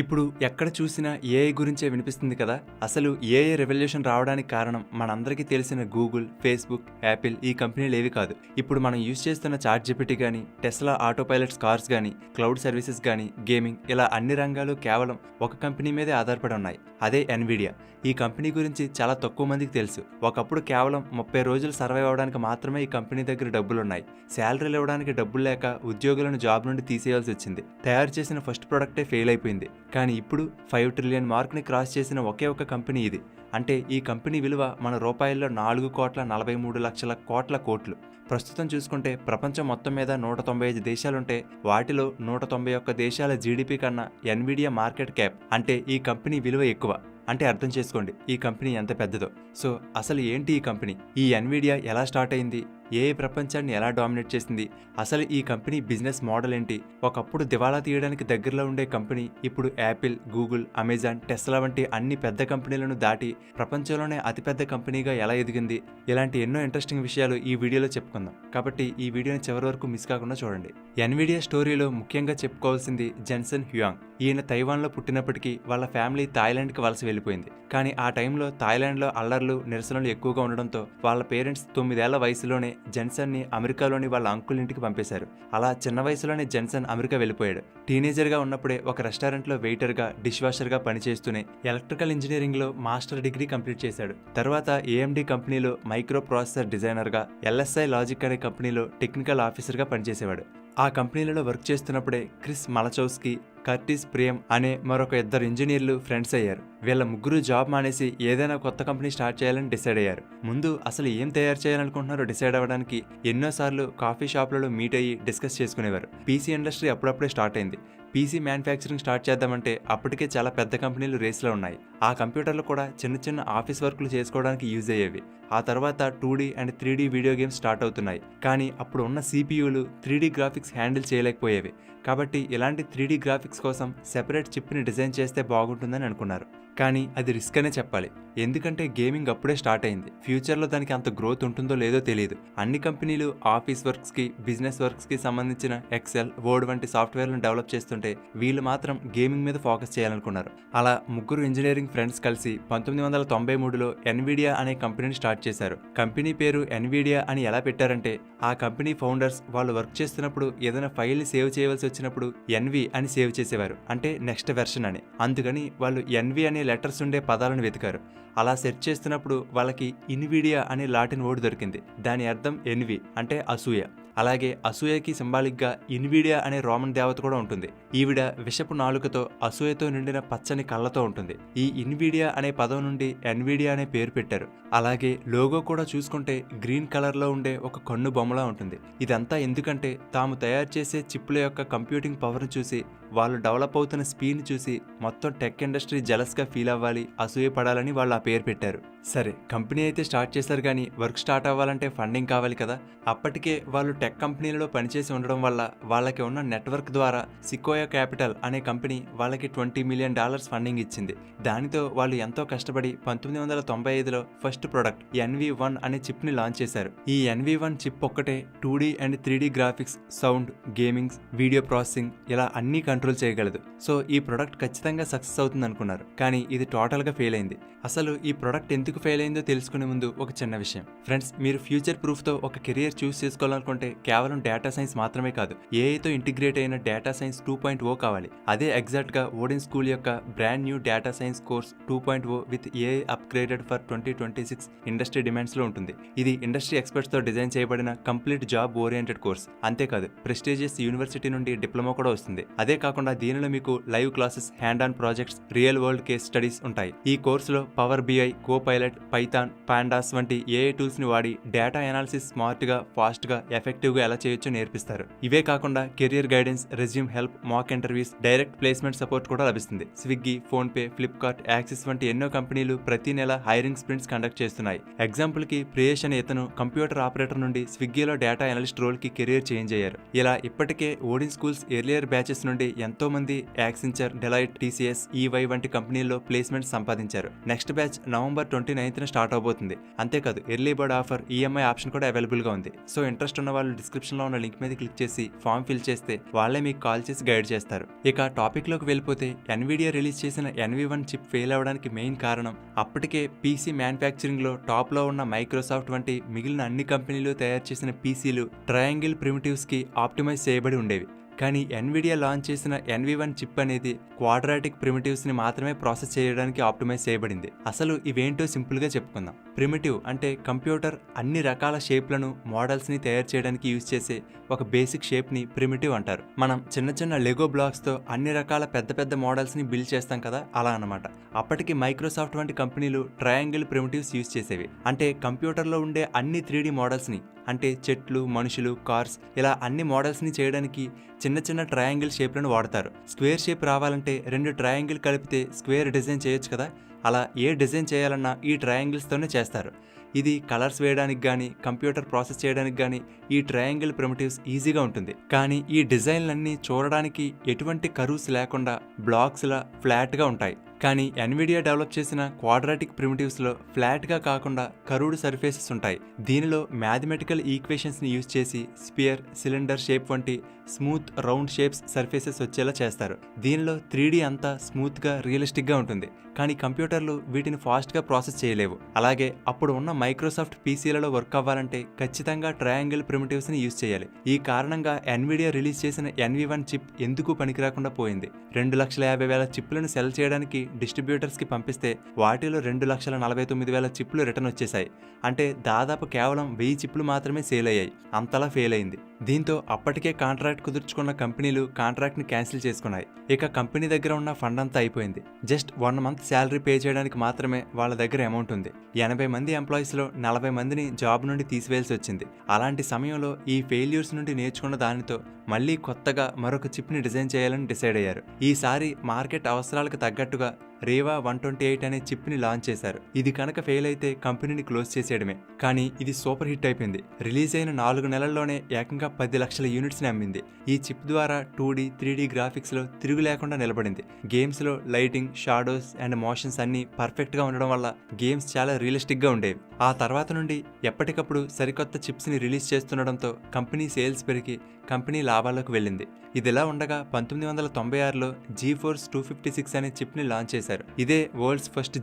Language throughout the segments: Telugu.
ఇప్పుడు ఎక్కడ చూసినా ఏఐ గురించే వినిపిస్తుంది కదా. అసలు ఏఐ రెవల్యూషన్ రావడానికి కారణం మనందరికీ తెలిసిన గూగుల్, ఫేస్బుక్, యాపిల్ ఈ కంపెనీలు ఏవి కాదు. ఇప్పుడు మనం యూజ్ చేస్తున్న చాట్ జిపిటి కానీ, టెస్లా ఆటో పైలట్స్ కార్స్ కానీ, క్లౌడ్ సర్వీసెస్ కానీ, గేమింగ్ ఇలా అన్ని రంగాలు కేవలం ఒక కంపెనీ మీదే ఆధారపడి ఉన్నాయి. అదే ఎన్విడియా. ఈ కంపెనీ గురించి చాలా తక్కువ మందికి తెలుసు. ఒకప్పుడు కేవలం 30 రోజులు సర్వైవ్ అవడానికి మాత్రమే ఈ కంపెనీ దగ్గర డబ్బులున్నాయి. శాలరీలు ఇవ్వడానికి డబ్బులు లేక ఉద్యోగులను జాబ్ నుండి తీసేయాల్సి వచ్చింది. తయారు చేసిన ఫస్ట్ ప్రొడక్టే ఫెయిల్ అయిపోయింది. కానీ ఇప్పుడు 5 ట్రిలియన్ మార్క్ని క్రాస్ చేసిన ఒకే ఒక కంపెనీ ఇది. అంటే ఈ కంపెనీ విలువ మన రూపాయల్లో 4,43,00,00,000 కోట్లు. ప్రస్తుతం చూసుకుంటే ప్రపంచం మొత్తం మీద 195 దేశాలుంటే వాటిలో 191 దేశాల జీడిపి కన్నా ఎన్విడియా మార్కెట్ క్యాప్ అంటే ఈ కంపెనీ విలువ ఎక్కువ. అంటే అర్థం చేసుకోండి ఈ కంపెనీ ఎంత పెద్దదో. సో అసలు ఏంటి ఈ కంపెనీ? ఈ ఎన్విడియా ఎలా స్టార్ట్ అయింది? ఏ ప్రపంచాన్ని ఎలా డామినేట్ చేసింది? అసలు ఈ కంపెనీ బిజినెస్ మోడల్ ఏంటి? ఒకప్పుడు దివాలా తీయడానికి దగ్గరలో ఉండే కంపెనీ ఇప్పుడు యాపిల్, గూగుల్, అమెజాన్, టెస్లా వంటి అన్ని పెద్ద కంపెనీలను దాటి ప్రపంచంలోనే అతిపెద్ద కంపెనీగా ఎలా ఎదిగింది? ఇలాంటి ఎన్నో ఇంట్రెస్టింగ్ విషయాలు ఈ వీడియోలో చెప్పుకుందాం. కాబట్టి ఈ వీడియోని చివరి వరకు మిస్ కాకుండా చూడండి. ఎన్విడియా స్టోరీలో ముఖ్యంగా చెప్పుకోవాల్సింది జెన్సన్ హ్యూయాంగ్. ఈయన తైవాన్లో పుట్టినప్పటికీ వాళ్ళ ఫ్యామిలీ థాయిలాండ్కి వలస వెళ్ళిపోయింది. కానీ ఆ టైంలో థాయిలాండ్లో అల్లర్లు, నిరసనలు ఎక్కువగా ఉండడంతో వాళ్ళ పేరెంట్స్ 9 ఏళ్ల వయసులోనే జెన్సన్ని అమెరికాలోని వాళ్ళ అంకుల్ ఇంటికి పంపేశారు. అలా చిన్న వయసులోనే జెన్సన్ అమెరికా వెళ్ళిపోయాడు. టీనేజర్గా ఉన్నప్పుడే ఒక రెస్టారెంట్లో వెయిటర్గా, డిష్ వాషర్గా పనిచేస్తూనే ఎలక్ట్రికల్ ఇంజనీరింగ్లో మాస్టర్ డిగ్రీ కంప్లీట్ చేశాడు. తర్వాత ఏఎండి కంపెనీలో మైక్రో ప్రాసెసర్ డిజైనర్గా, ఎల్ఎస్ఐ లాజిక్ అనే కంపెనీలో టెక్నికల్ ఆఫీసర్గా పనిచేసేవాడు. ఆ కంపెనీలలో వర్క్ చేస్తున్నప్పుడే క్రిస్ మలచౌస్కీ, కర్టిస్ ప్రియం అనే మరొక 2 ఇంజనీర్లు ఫ్రెండ్స్ అయ్యారు. వీళ్ళ ముగ్గురు జాబ్ మానేసి ఏదైనా కొత్త కంపెనీ స్టార్ట్ చేయాలని డిసైడ్ అయ్యారు. ముందు అసలు ఏం తయారు చేయాలనుకుంటున్నారో డిసైడ్ అవ్వడానికి ఎన్నోసార్లు కాఫీ షాప్లలో మీట్ అయ్యి డిస్కస్ చేసుకునేవారు. పీసీ ఇండస్ట్రీ అప్పుడప్పుడే స్టార్ట్ అయింది. పీసీ మ్యానుఫ్యాక్చరింగ్ స్టార్ట్ చేద్దామంటే అప్పటికే చాలా పెద్ద కంపెనీలు రేస్లో ఉన్నాయి. ఆ కంప్యూటర్లు కూడా చిన్న చిన్న ఆఫీస్ వర్క్లు చేసుకోవడానికి యూజ్ అయ్యేవి. ఆ తర్వాత 2D and 3D video games start అవుతున్నాయి. కానీ అప్పుడు ఉన్న CPUలు 3D గ్రాఫిక్స్ హ్యాండిల్ చేయలేకపోయేవి. కాబట్టి ఇలాంటి 3D గ్రాఫిక్స్ కోసం సెపరేట్ చిప్ని డిజైన్ చేస్తే బాగుంటుందని అనుకున్నారు. కానీ అది రిస్క్ అనే చెప్పాలి. ఎందుకంటే గేమింగ్ అప్పుడే స్టార్ట్ అయింది. ఫ్యూచర్లో దానికి అంత గ్రోత్ ఉంటుందో లేదో తెలియదు. అన్ని కంపెనీలు ఆఫీస్ వర్క్స్కి, బిజినెస్ వర్క్స్కి సంబంధించిన ఎక్సెల్, వర్డ్ వంటి సాఫ్ట్వేర్లను డెవలప్ చేస్తుంటే వీళ్ళు మాత్రం గేమింగ్ మీద ఫోకస్ చేయాలనుకున్నారు. అలా ముగ్గురు ఇంజనీరింగ్ ఫ్రెండ్స్ కలిసి 1993లో ఎన్విడియా అనే కంపెనీని స్టార్ట్ చేశారు. కంపెనీ పేరు ఎన్విడియా అని ఎలా పెట్టారంటే ఆ కంపెనీ ఫౌండర్స్ వాళ్ళు వర్క్ చేస్తున్నప్పుడు ఏదైనా ఫైల్ని సేవ్ చేయవలసి వచ్చినప్పుడు ఎన్వి అని సేవ్ చేసేవారు. అంటే నెక్స్ట్ వెర్షన్ అని. అందుకని వాళ్ళు ఎన్వి అనే లెటర్స్ ఉండే పదాలను వెతికారు. అలా సెర్చ్ చేస్తున్నప్పుడు వాళ్ళకి ఇన్విడియా అనే లాటిన్ వర్డ్ దొరికింది. దాని అర్థం ఎన్వి అంటే అసూయ. అలాగే అసూయకి సింబాలిక్గా ఇన్విడియా అనే రోమన్ దేవత కూడా ఉంటుంది. ఈవిడ విషపు నాలుకతో, అసూయతో నిండిన పచ్చని కళ్ళతో ఉంటుంది. ఈ ఇన్విడియా అనే పదం నుండి ఎన్విడియా అనే పేరు పెట్టారు. అలాగే లోగో కూడా చూసుకుంటే గ్రీన్ కలర్లో ఉండే ఒక కన్ను బొమ్మలా ఉంటుంది. ఇదంతా ఎందుకంటే తాము తయారు చేసే చిప్ల యొక్క కంప్యూటింగ్ పవర్ను చూసి, వాళ్ళు డెవలప్ అవుతున్న స్పీడ్ని చూసి మొత్తం టెక్ ఇండస్ట్రీ జలస్గా ఫీల్ అవ్వాలి, అసూయపడాలని వాళ్ళు ఆ పేరు పెట్టారు. సరే, కంపెనీ అయితే స్టార్ట్ చేశారు, కానీ వర్క్ స్టార్ట్ అవ్వాలంటే ఫండింగ్ కావాలి కదా. అప్పటికే వాళ్ళు టెక్ కంపెనీలలో పనిచేసి ఉండడం వల్ల వాళ్ళకి ఉన్న నెట్వర్క్ ద్వారా సికోయా క్యాపిటల్ అనే కంపెనీ వాళ్ళకి $20 మిలియన్ ఫండింగ్ ఇచ్చింది. దానితో వాళ్ళు ఎంతో కష్టపడి 1995లో ఫస్ట్ ప్రొడక్ట్ NV1 అనే చిప్ని లాంచ్ చేశారు. ఈ NV1 చిప్ ఒక్కటే 2D and 3D graphics, sound, gaming, video processing ఇలా అన్నీ కంట్రోల్ చేయగలదు. సో ఈ ప్రొడక్ట్ ఖచ్చితంగా సక్సెస్ అవుతుంది అనుకున్నారు. కానీ ఇది టోటల్గా ఫెయిల్ అయింది. అసలు ఈ ప్రొడక్ట్ ఎందుకు ఫెయిల్ అయిందో తెలుసుకునే ముందు ఒక చిన్న విషయం. ఫ్రెండ్స్, మీరు ఫ్యూచర్ ప్రూఫ్తో ఒక కెరియర్ చూస్ చేసుకోవాలనుకుంటే కేవలం డేటా సైన్స్ మాత్రమే కాదు, ఏఐతో ఇంటిగ్రేట్ అయిన డేటా సైన్స్ 2.0 కావాలి. అదే ఎగ్జాక్ట్గా ఓడెన్ స్కూల్ యొక్క brand new data science course 2.0 with AI upgraded for 2026 industry డిమాండ్స్లో ఉంటుంది. ఇది ఇండస్ట్రీ ఎక్స్పర్ట్స్తో డిజైన్ చేయబడిన కంప్లీట్ జాబ్ ఓరియంటెడ్ కోర్స్. అంతేకాదు, ప్రెస్టీజియస్ యూనివర్సిటీ నుండి డిప్లొమా కూడా వస్తుంది. అదే కాకుండా దీనిలో మీకు live classes, hand on projects, real world case studies ఉంటాయి. ఈ కోర్సులో power BI, Copilot, Python, Pandas వంటి ఏఐ టూల్స్ ని వాడి డేటా అనాలిసిస్ స్మార్ట్ గా, ఫాస్ట్ గా, ఎఫెక్టివ్ గా ఎలా చేయొచ్చో నేర్పిస్తారు. ఇవే కాకుండా career guidance, resume help, mock interviews, direct placement support కూడా లభిస్తుంది. Swiggy, phone pay, Flipkart, axis వంటి ఎన్నో కంపెనీలు ప్రతి నెల హైరింగ్ స్ప్రింట్స్ కండక్ట్ చేస్తున్నాయి. ఎగ్జాంపుల్ కి ప్రియేష్ అనే ఇతను కంప్యూటర్ ఆపరేటర్ నుండి స్విగ్గీలో డేటా అనలిస్ట్ రోల్ కి కెరియర్ చేంజ్ అయ్యారు. ఇలా ఇప్పటికే ఓడిన్ స్కూల్స్ ఎర్లియర్ బ్యాచెస్ నుండి ఎంతో మంది యాక్సెంచర్, డెలాయిట్, TCS, EY వంటి కంపెనీల్లో ప్లేస్మెంట్ సంపాదించారు. నెక్స్ట్ బ్యాచ్ నవంబర్ 29న స్టార్ట్ అవబోతుంది. అంతేకాదు early bird offer, EMI option కూడా అవైలబుల్ గా ఉంది. సో ఇంట్రెస్ట్ ఉన్న వాళ్ళు వీడియోలో డిస్క్రిప్షన్లో ఉన్న లింక్ మీద క్లిక్ చేసి ఫామ్ ఫిల్ చేస్తే వాళ్ళే మీకు కాల్ చేసి గైడ్ చేస్తారు. ఇక టాపిక్లోకి వెళ్ళిపోతే ఎన్విడియా రిలీజ్ చేసిన NV1 చిప్ ఫెయిల్ అవ్వడానికి మెయిన్ కారణం అప్పటికే పీసీ మ్యానుఫ్యాక్చరింగ్లో టాప్లో ఉన్న మైక్రోసాఫ్ట్ వంటి మిగిలిన అన్ని కంపెనీలు తయారు చేసిన పీసీలు ట్రయాంగిల్ ప్రిమిటివ్స్కి ఆప్టిమైజ్ చేయబడి ఉండేవి. కానీ ఎన్విడియా లాంచ్ చేసిన NV1 చిప్ అనేది క్వాడ్రాటిక్ ప్రిమిటివ్స్ని మాత్రమే ప్రాసెస్ చేయడానికి ఆప్టిమైజ్ చేయబడింది. అసలు ఇవేంటో సింపుల్గా చెప్పుకుందాం. ప్రిమిటివ్ అంటే కంప్యూటర్ అన్ని రకాల షేప్లను మోడల్స్ని తయారు చేయడానికి యూజ్ చేసే ఒక బేసిక్ షేప్ని ప్రిమిటివ్ అంటారు. మనం చిన్న చిన్న లెగో బ్లాక్స్తో అన్ని రకాల పెద్ద పెద్ద మోడల్స్ని బిల్డ్ చేస్తాం కదా, అలా అన్నమాట. అప్పటికి మైక్రోసాఫ్ట్ వంటి కంపెనీలు ట్రయాంగిల్ ప్రిమిటివ్స్ యూజ్ చేసేవి. అంటే కంప్యూటర్లో ఉండే అన్ని 3D మోడల్స్ని, అంటే చెట్లు, మనుషులు, కార్స్, ఇలా అన్ని మోడల్స్ని చేయడానికి చిన్న చిన్న ట్రయాంగిల్ షేప్లను వాడతారు. స్క్వేర్ షేప్ రావాలంటే 2 ట్రయాంగిల్ కలిపితే స్క్వేర్ డిజైన్ చేయొచ్చు కదా, అలా ఏ డిజైన్ చేయాలన్నా ఈ ట్రయాంగిల్స్తోనే చేస్తారు. ఇది కలర్స్ వేయడానికి కానీ కంప్యూటర్ ప్రాసెస్ చేయడానికి కానీ ఈ ట్రయాంగిల్ ప్రిమిటివ్స్ ఈజీగా ఉంటుంది. కానీ ఈ డిజైన్లన్నీ చూడడానికి ఎటువంటి కర్వ్స్ లేకుండా బ్లాక్స్లా ఫ్లాట్గా ఉంటాయి. కానీ ఎన్విడియా డెవలప్ చేసిన క్వాడ్రాటిక్ ప్రిమిటివ్స్లో ఫ్లాట్గా కాకుండా కర్వ్డ్ సర్ఫేసెస్ ఉంటాయి. దీనిలో మ్యాథమెటికల్ ఈక్వేషన్స్ని యూజ్ చేసి స్పియర్, సిలిండర్ షేప్ వంటి స్మూత్ రౌండ్ షేప్స్ సర్ఫేసెస్ వచ్చేలా చేస్తారు. దీనిలో 3D అంతా స్మూత్గా రియలిస్టిక్గా ఉంటుంది. కానీ కంప్యూటర్లు వీటిని ఫాస్ట్గా ప్రాసెస్ చేయలేవు. అలాగే అప్పుడు ఉన్న మైక్రోసాఫ్ట్ పీసీలలో వర్క్ అవ్వాలంటే ఖచ్చితంగా ట్రయాంగిల్ ప్రిమిటివ్స్ని యూజ్ చేయాలి. ఈ కారణంగా ఎన్విడియా రిలీజ్ చేసిన NV1 చిప్ ఎందుకు పనికిరాకుండా పోయింది. 2,50,000 చిప్లను సెల్ చేయడానికి డిస్ట్రిబ్యూటర్స్కి పంపిస్తే వాటిలో 2,49,000 చిప్లు రిటర్న్ వచ్చేసాయి. అంటే దాదాపు కేవలం 1000 చిప్లు మాత్రమే సేల్ అయ్యాయి. అంతలా ఫెయిల్ అయింది. దీంతో అప్పటికే కాంట్రాక్ట్ కుదుర్చుకున్న కంపెనీలు కాంట్రాక్ట్ని క్యాన్సిల్ చేసుకున్నాయి. ఇక కంపెనీ దగ్గర ఉన్న ఫండ్ అంతా అయిపోయింది. జస్ట్ 1 మంత్ శాలరీ పే చేయడానికి మాత్రమే వాళ్ళ దగ్గర అమౌంట్ ఉంది. 80 మంది ఎంప్లాయీస్లో 40 మందిని జాబ్ నుండి తీసివేయాల్సి వచ్చింది. అలాంటి సమయంలో ఈ ఫెయిల్యూర్స్ నుండి నేర్చుకున్న దానితో మళ్ళీ కొత్తగా మరొక చిప్ని డిజైన్ చేయాలని డిసైడ్ అయ్యారు. ఈసారి మార్కెట్ అవసరాలకు తగ్గట్టుగా రేవా 128 అనే చిప్ని లాంచ్ చేశారు. ఇది కనుక ఫెయిల్ అయితే కంపెనీని క్లోజ్ చేసేయడమే. కానీ ఇది సూపర్ హిట్ అయిపోయింది. రిలీజ్ అయిన 4 నెలల్లోనే ఏకంగా 10 లక్షల యూనిట్స్ని అమ్మింది. ఈ చిప్ ద్వారా 2D, 3D గ్రాఫిక్స్లో తిరుగు లేకుండా నిలబడింది. గేమ్స్లో లైటింగ్, షాడోస్ అండ్ మోషన్స్ అన్నీ పర్ఫెక్ట్గా ఉండడం వల్ల గేమ్స్ చాలా రియలిస్టిక్గా ఉండేవి. ఆ తర్వాత నుండి ఎప్పటికప్పుడు సరికొత్త చిప్స్ని రిలీజ్ చేస్తుండడంతో కంపెనీ సేల్స్ పెరిగి కంపెనీ లాభాల్లోకి వెళ్ళింది. ఇదిలా ఉండగా 1996లో GeForce 256 అనే చిప్ని లాంచ్ చేశారు. ఇదే వరల్డ్స్ ఫస్ట్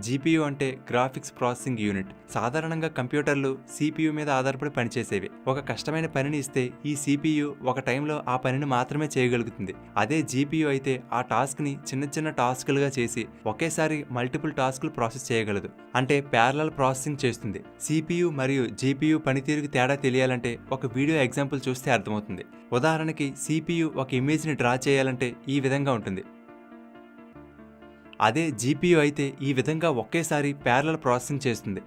GPU అంటే గ్రాఫిక్స్ ప్రాసెసింగ్ యూనిట్. సాధారణంగా కంప్యూటర్లు CPU మీద ఆధారపడి పనిచేసేవి. ఒక కష్టమైన పనిని ఇస్తే ఈ CPU ఒక టైంలో ఆ పనిని మాత్రమే చేయగలుగుతుంది. అదే GPU అయితే ఆ టాస్క్ని చిన్న చిన్న టాస్కులుగా చేసి ఒకేసారి మల్టిపుల్ టాస్కులు ప్రాసెస్ చేయగలదు. అంటే ప్యారలల్ ప్రాసెసింగ్ చేస్తుంది. CPU మరియు GPU పనితీరుకి తేడా తెలియాలంటే ఒక వీడియో ఎగ్జాంపుల్ చూస్తే అర్థమవుతుంది. ఉదాహరణకి CPU ఒక ఇమేజ్ని డ్రా చేయాలంటే ఈ విధంగా ఉంటుంది. అదే GPU అయితే ఈ విధంగా ఒకేసారి ప్యారలల్ ప్రాసెసింగ్ చేస్తుంది.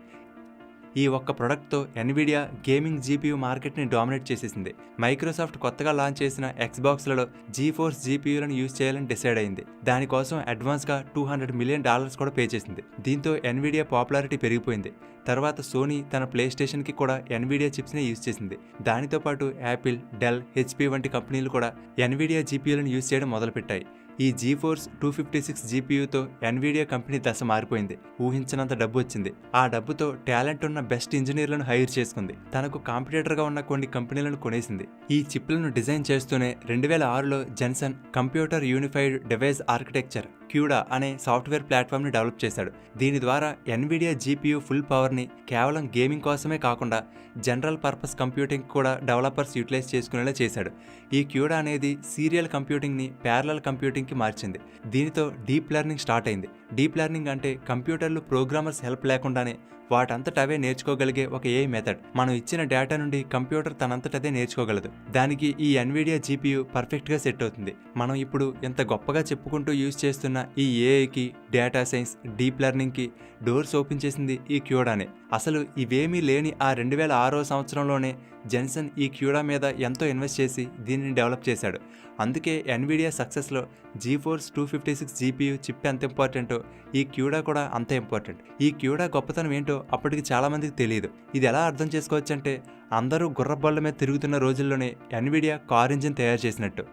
ఈ ఒక్క ప్రొడక్ట్తో ఎన్విడియా గేమింగ్ GPU మార్కెట్ని డామినేట్ చేసేసింది. మైక్రోసాఫ్ట్ కొత్తగా లాంచ్ చేసిన Xboxలలో GeForce GPUలను యూజ్ చేయాలని డిసైడ్ అయింది. దానికోసం అడ్వాన్స్గా $200 మిలియన్ కూడా పే చేసింది. దీంతో ఎన్విడియా పాపులారిటీ పెరిగిపోయింది. తర్వాత సోనీ తన ప్లే స్టేషన్కి కూడా ఎన్విడియా చిప్స్ని యూజ్ చేసింది. దానితో పాటు యాపిల్, డెల్, HP వంటి కంపెనీలు కూడా ఎన్విడియా GPUలను యూజ్ చేయడం మొదలుపెట్టాయి. ఈ GeForce 256 GPUతో ఎన్విడియా కంపెనీ దశ మారిపోయింది. ఊహించినంత డబ్బు వచ్చింది. ఆ డబ్బుతో టాలెంట్ ఉన్న బెస్ట్ ఇంజనీర్లను హైర్ చేసుకుంది. తనకు కాంపిటేటర్గా ఉన్న కొన్ని కంపెనీలను కొనేసింది. ఈ చిప్లను డిజైన్ చేస్తూనే 2006లో Jensen computer unified device architecture CUDA అనే సాఫ్ట్వేర్ ప్లాట్ఫామ్ని డెవలప్ చేశాడు. దీని ద్వారా ఎన్విడియా GPU ఫుల్ పవర్ని కేవలం గేమింగ్ కోసమే కాకుండా జనరల్ పర్పస్ కంప్యూటింగ్ కూడా డెవలపర్స్ యూటిలైజ్ చేసుకునేలా చేశాడు. ఈ CUDA అనేది సీరియల్ కంప్యూటింగ్ని ప్యారలల్ కంప్యూటింగ్కి మార్చింది. దీనితో డీప్ లెర్నింగ్ స్టార్ట్ అయింది. డీప్ లెర్నింగ్ అంటే కంప్యూటర్లు ప్రోగ్రామర్స్ హెల్ప్ లేకుండానే వాటంతట అవే నేర్చుకోగలిగే ఒక AI మెథడ్. మనం ఇచ్చిన డేటా నుండి కంప్యూటర్ తనంతటదే నేర్చుకోగలదు. దానికి ఈ ఎన్విడియా GPU పర్ఫెక్ట్గా సెట్ అవుతుంది. మనం ఇప్పుడు ఎంత గొప్పగా చెప్పుకుంటూ యూజ్ చేస్తున్న ఈ AIకి, డేటా సైన్స్, డీప్ లెర్నింగ్కి డోర్స్ ఓపెన్ చేసింది ఈ CUDAనే. అసలు ఇవేమీ లేని ఆ 2006వ సంవత్సరంలోనే జెన్సన్ ఈ CUDA మీద ఎంతో ఇన్వెస్ట్ చేసి దీనిని డెవలప్ చేశాడు. అందుకే ఎన్విడియా సక్సెస్లో GeForce 256 GPU చిప్ ఎంత ఇంపార్టెంటో ఈ CUDA కూడా అంతే ఇంపార్టెంట్. ఈ CUDA గొప్పతనం ఏంటో అప్పటికి చాలామందికి తెలియదు. ఇది ఎలా అర్థం చేసుకోవచ్చంటే అందరూ గుర్రబళ్ళ మీద తిరుగుతున్న రోజుల్లోనే ఎన్విడియా కార్ ఇంజిన్ తయారు చేసినట్టు.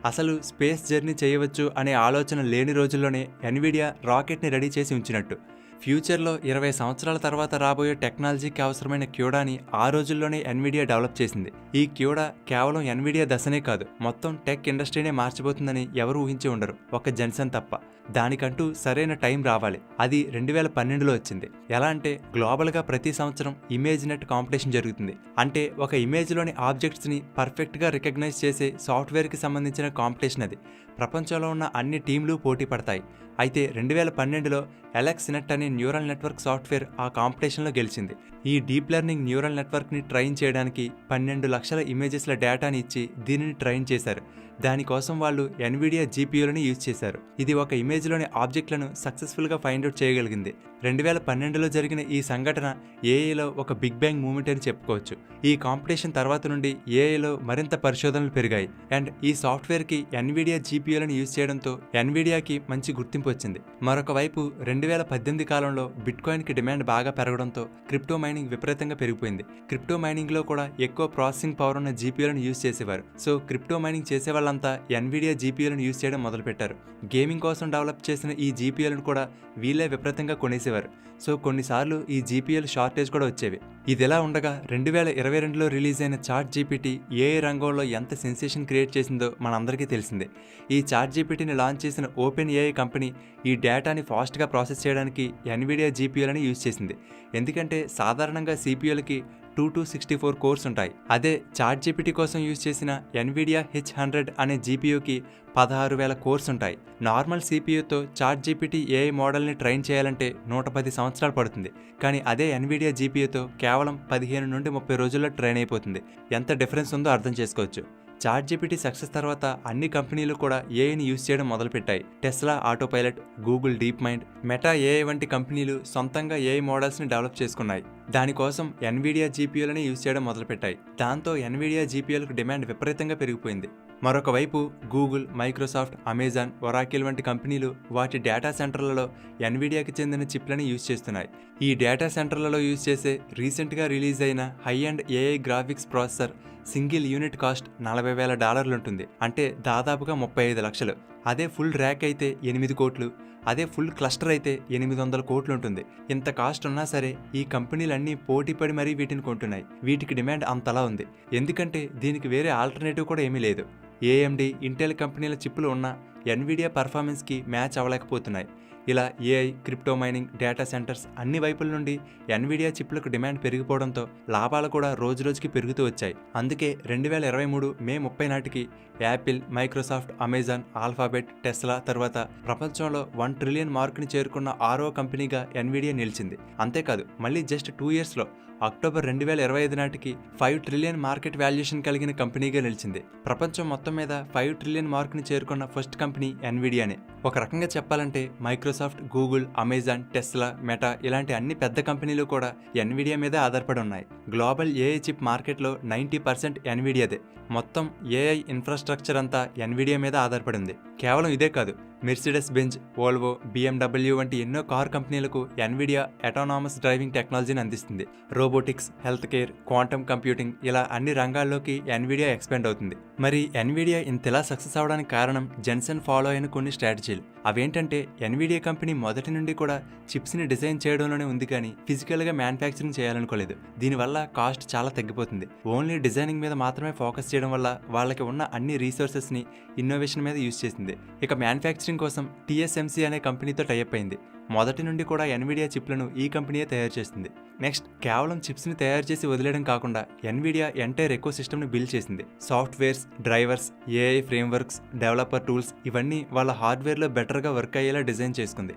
అసలు స్పేస్ జర్నీ చేయవచ్చు అనే ఆలోచన లేని రోజుల్లోనే ఎన్విడియా రాకెట్ని రెడీ చేసి ఉంచినట్టు. ఫ్యూచర్లో 20 సంవత్సరాల తర్వాత రాబోయే టెక్నాలజీకి అవసరమైన క్యూడాని ఆ రోజుల్లోనే ఎన్విడియా డెవలప్ చేసింది. ఈ క్యూడా కేవలం ఎన్విడియా దశనే కాదు, మొత్తం టెక్ ఇండస్ట్రీనే మార్చిపోతుందని ఎవరు ఊహించి ఉండరు, ఒక్క జెన్సన్ తప్ప. దానికంటూ సరైన టైం రావాలి. అది 2012లో వచ్చింది. ఎలా అంటే గ్లోబల్గా ప్రతి సంవత్సరం ఇమేజ్ నెట్ కాంపిటీషన్ జరుగుతుంది. అంటే ఒక ఇమేజ్లోని ఆబ్జెక్ట్స్ని పర్ఫెక్ట్గా రికగ్నైజ్ చేసే సాఫ్ట్వేర్కి సంబంధించిన కాంపిటీషన్ అది. ప్రపంచంలో ఉన్న అన్ని టీంలు పోటీ పడతాయి. అయితే 2012లో ఎలెక్స్నెట్ అనే న్యూరల్ నెట్వర్క్ సాఫ్ట్వేర్ ఆ కాంపిటీషన్లో గెలిచింది. ఈ డీప్ లెర్నింగ్ న్యూరల్ నెట్వర్క్ని ట్రైన్ చేయడానికి 12 లక్షల ఇమేజెస్ల డేటాని ఇచ్చి దీనిని ట్రైన్ చేశారు. దానికోసం వాళ్ళు ఎన్విడియా జీపీయూలని యూజ్ చేశారు. ఇది ఒక ఇమేజ్లోని ఆబ్జెక్ట్లను సక్సెస్ఫుల్గా ఫైండ్ అవుట్ చేయగలిగింది. 2012లో జరిగిన ఈ సంఘటన ఏఐలో ఒక బిగ్ బ్యాంగ్ మూమెంట్ అని చెప్పుకోవచ్చు. ఈ కాంపిటీషన్ తర్వాత నుండి ఏఐలో మరింత పరిశోధనలు పెరిగాయి. అండ్ ఈ సాఫ్ట్వేర్కి ఎన్విడియా జీపీయూలను యూజ్ చేయడంతో ఎన్విడియాకి మంచి గుర్తింపు వచ్చింది. మరొక వైపు 2018 కాలంలో బిట్కాయిన్కి డిమాండ్ బాగా పెరగడంతో క్రిప్టో మైనింగ్ విపరీతంగా పెరిగిపోయింది. క్రిప్టో మైనింగ్లో కూడా ఎక్కువ ప్రాసెసింగ్ పవర్ ఉన్న జీపీయూలను యూజ్ చేసేవారు. సో క్రిప్టో మైనింగ్ చేసే వాళ్ళంతా ఎన్విడియా జీపీయూలను యూజ్ చేయడం మొదలుపెట్టారు. గేమింగ్ కోసం డెవలప్ చేసిన ఈ జీపీయూలను కూడా వీళ్ళే విపరీతంగా కొనేసేవారు. సో కొన్నిసార్లు ఈ జీపీఎల్ షార్టేజ్ కూడా వచ్చేవి. ఇదిలా ఉండగా 2022లో రిలీజ్ అయిన చాట్ జీపీటీ ఏఐ రంగంలో ఎంత సెన్సేషన్ క్రియేట్ చేసిందో మనందరికీ తెలిసిందే. ఈ చాట్ జీపీటీని లాంచ్ చేసిన ఓపెన్ ఏఐ కంపెనీ ఈ డేటాని ఫాస్ట్గా ప్రాసెస్ చేయడానికి ఎన్విడియా జీపీయూలని యూజ్ చేసింది. ఎందుకంటే సాధారణంగా సిపియూలకి 2 to 64 కోర్స్ ఉంటాయి. అదే చాట్ జీపీటీ కోసం యూజ్ చేసిన ఎన్విడియా H100 అనే జీపీయూకి 16,000 కోర్స్ ఉంటాయి. నార్మల్ సిపియూతో చాట్ జీపీటీ ఏఐ మోడల్ని ట్రైన్ చేయాలంటే 110 సంవత్సరాలు పడుతుంది. కానీ అదే ఎన్విడియా జీపీయూతో కేవలం 15 నుండి 30 రోజుల్లో ట్రైన్ అయిపోతుంది. ఎంత డిఫరెన్స్ ఉందో అర్థం చేసుకోవచ్చు. చాట్ జీపీటీ సక్సెస్ తర్వాత అన్ని కంపెనీలు కూడా ఏఐని యూజ్ చేయడం మొదలుపెట్టాయి. Tesla autopilot, Google DeepMind, Meta AI వంటి కంపెనీలు సొంతంగా ఏఐ మోడల్స్ని డెవలప్ చేసుకున్నాయి. దానికోసం ఎన్విడియా జీపీయూలని యూజ్ చేయడం మొదలుపెట్టాయి. దాంతో ఎన్విడియా జీపీయూలకు డిమాండ్ విపరీతంగా పెరిగిపోయింది. మరొక వైపు గూగుల్, మైక్రోసాఫ్ట్, అమెజాన్, ఒరాకిల్ వంటి కంపెనీలు వాటి డేటా సెంటర్లలో ఎన్విడియాకి చెందిన చిప్లని యూజ్ చేస్తున్నాయి. ఈ డేటా సెంటర్లలో యూజ్ చేసే రీసెంట్గా రిలీజ్ అయిన high and AI graphics processor single unit cost $40,000 ఉంటుంది. అంటే దాదాపుగా 35 లక్షలు. అదే ఫుల్ ర్యాక్ అయితే 8 కోట్లు, అదే ఫుల్ క్లస్టర్ అయితే 800 కోట్లు ఉంటుంది. ఇంత కాస్ట్ ఉన్నా సరే ఈ కంపెనీలన్నీ పోటీపడి మరీ వీటిని కొంటున్నాయి. వీటికి డిమాండ్ అంతలా ఉంది. ఎందుకంటే దీనికి వేరే ఆల్టర్నేటివ్ కూడా ఏమీ లేదు. ఏఎండి, ఇంటెల్ కంపెనీల చిప్పులు ఉన్న ఎన్విడియా పర్ఫార్మెన్స్కి మ్యాచ్ అవ్వలేకపోతున్నాయి. ఇలా AI, crypto mining, data centres అన్ని వైపుల నుండి ఎన్విడియా చిప్లకు డిమాండ్ పెరిగిపోవడంతో లాభాలు కూడా రోజురోజుకి పెరుగుతూ వచ్చాయి. అందుకే 2023 మే 30 నాటికి Apple, Microsoft, Amazon, alphabet, Tesla తర్వాత ప్రపంచంలో 1 ట్రిలియన్ మార్కుని చేరుకున్న 6వ కంపెనీగా ఎన్విడియా నిలిచింది. అంతేకాదు మళ్ళీ జస్ట్ 2 ఇయర్స్లో అక్టోబర్ 2025 నాటికి 5 ట్రిలియన్ మార్కెట్ వాల్యుయేషన్ కలిగిన కంపెనీగా నిలిచింది. ప్రపంచం మొత్తం మీద 5 ట్రిలియన్ మార్కుని చేరుకున్న ఫస్ట్ కంపెనీ ఎన్విడియానే. ఒక రకంగా చెప్పాలంటే Microsoft, Google, Amazon, Tesla, meta ఇలాంటి అన్ని పెద్ద కంపెనీలు కూడా ఎన్విడియా మీదే ఆధారపడి ఉన్నాయి. గ్లోబల్ ఏఐ చిప్ మార్కెట్లో 90% ఎన్విడియాదే. మొత్తం ఏఐ ఇన్ఫ్రాస్ట్రక్చర్ అంతా ఎన్విడియా మీద ఆధారపడింది. కేవలం ఇదే కాదు, మెర్సిడెస్ బెంజ్, వోల్వో, BMW వంటి ఎన్నో కార్ కంపెనీలకు ఎన్విడియా అటానమస్ డ్రైవింగ్ టెక్నాలజీని అందిస్తుంది. Robotics, health care, quantum computing ఇలా అన్ని రంగాల్లోకి ఎన్విడియా ఎక్స్పాండ్ అవుతుంది. మరి ఎన్విడియా ఇంతలా సక్సెస్ అవడానికి కారణం జెన్సన్ ఫాలో అయిన కొన్ని స్ట్రాటజీలు. అవేంటంటే ఎన్విడియా కంపెనీ మొదటి నుండి కూడా చిప్స్ని డిజైన్ చేయడంలోనే ఉంది కానీ ఫిజికల్గా మ్యానుఫ్యాక్చరింగ్ చేయాలనుకోలేదు. దీనివల్ల కాస్ట్ చాలా తగ్గిపోతుంది. ఓన్లీ డిజైనింగ్ మీద మాత్రమే ఫోకస్ చేయడం వల్ల వాళ్ళకి ఉన్న అన్ని రీసోర్సెస్ని ఇన్నోవేషన్ మీద యూజ్ చేసింది. ఇక మ్యానుఫ్యాక్చరింగ్ కోసం TSMC అనే కంపెనీతో టైఅప్ అయింది. మొదటి నుండి కూడా ఎన్విడియా చిప్లను ఈ కంపెనీయే తయారు చేస్తుంది. నెక్స్ట్, కేవలం చిప్స్ని తయారు చేసి వదిలేయడం కాకుండా ఎన్విడియా ఎంటైర్ ఎకో సిస్టమ్ని బిల్డ్ చేసింది. Softwares, drivers, AI frameworks, developer tools ఇవన్నీ వాళ్ళ హార్డ్వేర్లో బెటర్గా వర్క్ అయ్యేలా డిజైన్ చేసుకుంది.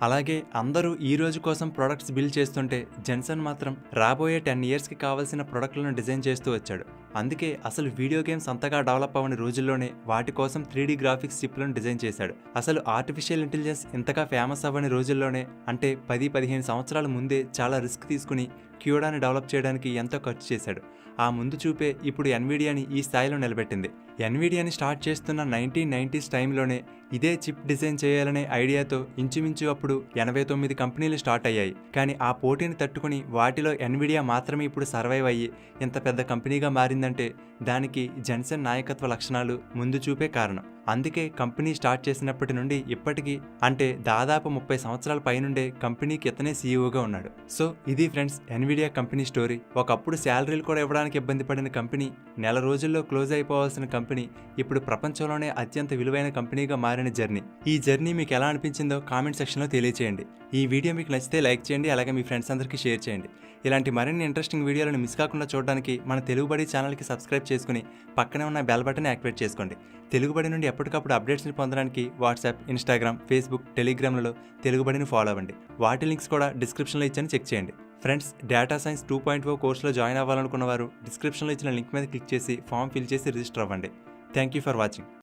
అలాగే అందరూ ఈ రోజు కోసం ప్రొడక్ట్స్ బిల్డ్ చేస్తుంటే జెన్సన్ మాత్రం రాబోయే 10 ఇయర్స్కి కావాల్సిన ప్రొడక్ట్లను డిజైన్ చేస్తూ వచ్చాడు. అందుకే అసలు వీడియో గేమ్స్ అంతగా డెవలప్ అవ్వని రోజుల్లోనే వాటి కోసం 3D గ్రాఫిక్స్ చిప్లను డిజైన్ చేశాడు. అసలు ఆర్టిఫిషియల్ ఇంటెలిజెన్స్ ఇంతగా ఫేమస్ అవ్వని రోజుల్లోనే అంటే 10-15 సంవత్సరాల ముందే చాలా రిస్క్ తీసుకుని క్యూడాని డెవలప్ చేయడానికి ఎంతో ఖర్చు చేశాడు. ఆ ముందు చూపే ఇప్పుడు ఎన్విడియాని ఈ స్థాయిలో నిలబెట్టింది. ఎన్విడియాని స్టార్ట్ చేస్తున్న 1990s టైంలోనే ఇదే చిప్ డిజైన్ చేయాలనే ఐడియాతో ఇంచుమించు అప్పుడు 89 కంపెనీలు స్టార్ట్ అయ్యాయి. కానీ ఆ పోటీని తట్టుకుని వాటిలో ఎన్విడియా మాత్రమే ఇప్పుడు సర్వైవ్ అయ్యి ఇంత పెద్ద కంపెనీగా మారిందంటే దానికి జెన్సన్ నాయకత్వ లక్షణాలు, ముందు చూపే కారణం. అందుకే కంపెనీ స్టార్ట్ చేసినప్పటి నుండి ఇప్పటికీ అంటే దాదాపు 30 సంవత్సరాల పైనుండే కంపెనీకి ఇతనే సీఈఓగా ఉన్నాడు. సో ఇది ఫ్రెండ్స్ ఎన్విడియా కంపెనీ స్టోరీ. ఒకప్పుడు శాలరీలు కూడా ఇవ్వడానికి ఇబ్బంది పడిన కంపెనీ, నెల రోజుల్లో క్లోజ్ అయిపోవాల్సిన కంపెనీ ఇప్పుడు ప్రపంచంలోనే అత్యంత విలువైన కంపెనీగా మారిన జర్నీ. ఈ జర్నీ మీకు ఎలా అనిపించిందో కామెంట్ సెక్షన్లో తెలియచేయండి. ఈ వీడియో మీకు నచ్చితే లైక్ చేయండి, అలాగే మీ ఫ్రెండ్స్ అందరికీ షేర్ చేయండి. ఇలాంటి మరిన్ని ఇంట్రెస్టింగ్ వీడియోలను మిస్ కాకుండా చూడడానికి మన తెలుగుబడి ఛానల్కి సబ్స్క్రైబ్ చేసుకుని పక్కనే ఉన్న బెల్ బటన్ యాక్టివేట్ చేసుకోండి. తెలుగుబడి నుండి ఎప్పటికప్పుడు అప్డేట్స్ని పొందడానికి వాట్సాప్, ఇన్స్టాగ్రామ్, ఫేస్బుక్, టెలిగ్రామ్లలో తెలుగుబడిని ఫాలో అవ్వండి. వాటి లింక్స్ కూడా డిస్క్రిప్షన్లో ఇచ్చాను, చెక్ చేయండి. ఫ్రెండ్స్, డేటా సైన్స్ 2.0 కోర్సులో జాయిన్ అవ్వాలనుకున్న వారు డిస్క్రిప్షన్లో ఇచ్చిన లింక్ మీద క్లిక్ చేసి ఫామ్ ఫిల్ చేసి రిజిస్టర్ అవ్వండి. Thank you for watching.